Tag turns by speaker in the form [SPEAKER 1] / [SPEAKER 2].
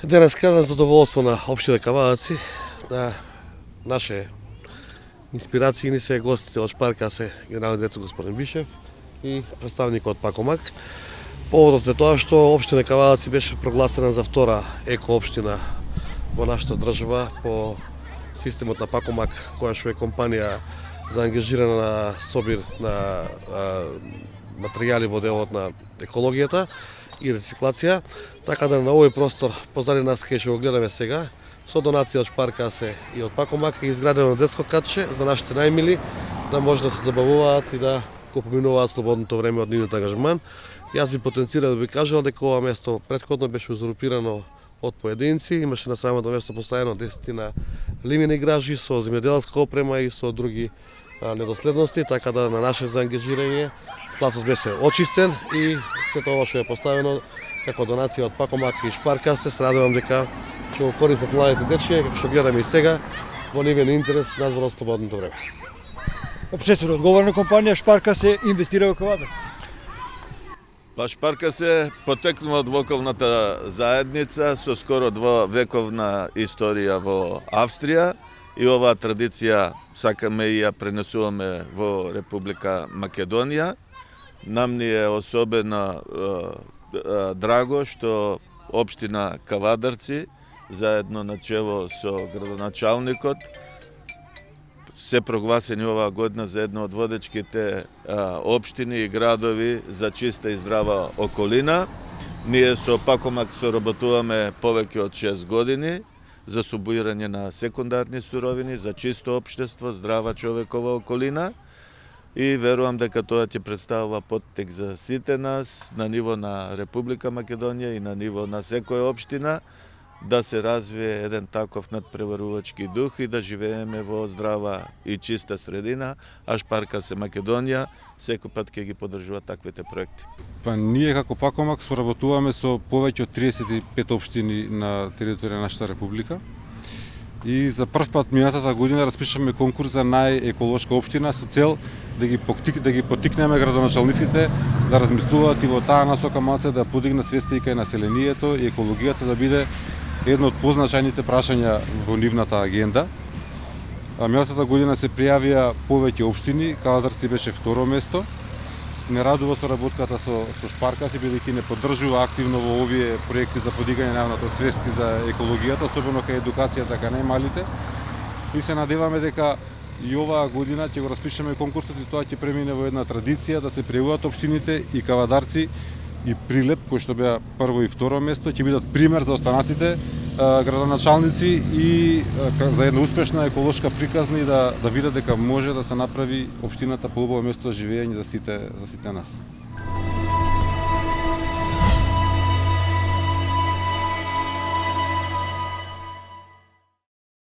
[SPEAKER 1] Денеска на задоволство на општина Кавадаци, на наше инспирации ни се гостите од Шпарка се генералниот директор господин Вишев и представникот од Пакомак. Поводот е тоа што општина Кавадаци беше прогласена за втора еко-општина во нашата држава по системот на Пакомак, која што е компанија заангажирана на собир на материјали во делот на екологијата и рециклација, така да на овој простор позади нас кај што го гледаме сега, со донација од Шпарка се и од Пакомак е изградено детско катче за нашите најмили да може да се забавуваат и да го поминуваат слободното време од нивниот ангажман. Јас би потенцирал да би кажал дека ова место претходно беше узурпирано од поединци, имаше на самото место поставено 10 лимени гражи со земјоделска опрема и со други недоследности, така да на наше заангажирање пласот беше очистен и сето ова што е поставено како донација од Пакомак и Шпарка се радувам дека ќе го користат младите дечиња, како што гледаме и сега, во нивен интерес надвор од слободното време.
[SPEAKER 2] Општествено одговорна компанија Шпарка се инвестира во Кавадац.
[SPEAKER 3] Шпарка се потекнува од локалната заедница со скоро двовековна историја во Австрија и оваа традиција сакаме и ја пренесуваме во Република Македонија. Нам ни е особено драго што општина Кавадарци заедно на чело со градоначалникот се прогласени оваа година за една од водечките општини и градови за чиста и здрава околина. Ние со Пакомак соработуваме повеќе од 6 години за субуирање на секундарни суровини, за чисто општество, здрава човекова околина и верувам дека тоа ќе представува поттик за сите нас на ниво на Република Македонија и на ниво на секоја општина да се развие еден таков надпреварувачки дух и да живееме во здрава и чиста средина, а Шпарка се Македонија секој пат ќе ги поддржува таквите проекти.
[SPEAKER 4] Ние како Пакомак соработуваме со повеќе од 35 општини на територија на нашата република. И за прв пат минатата година распишаме конкурс за најеколошка општина со цел да ги поттикнеме градоначалниците да размислуваат и во таа насока малце да подигнат свеста и кај населението и екологијата да биде едно од позначајните прашања во нивната агенда. Минатата година се пријавија повеќе општини, Кавадарци беше второ место. Не радува соработката со Шпарка се бидејќи не поддржува активно во овие проекти за подигање на јавната свест и за екологијата, особено кај едукацијата кај најмалите. И се надеваме дека и оваа година ќе го распишеме конкурсот и тоа ќе премине во една традиција да се пријавуваат општините и Кавадарци и Прилеп, кои што беа прво и второ место, ќе бидат пример за останатите градоначалници и за една успешна еколошка приказна и да видат дека може да се направи општината поубаво место за живење за сите нас.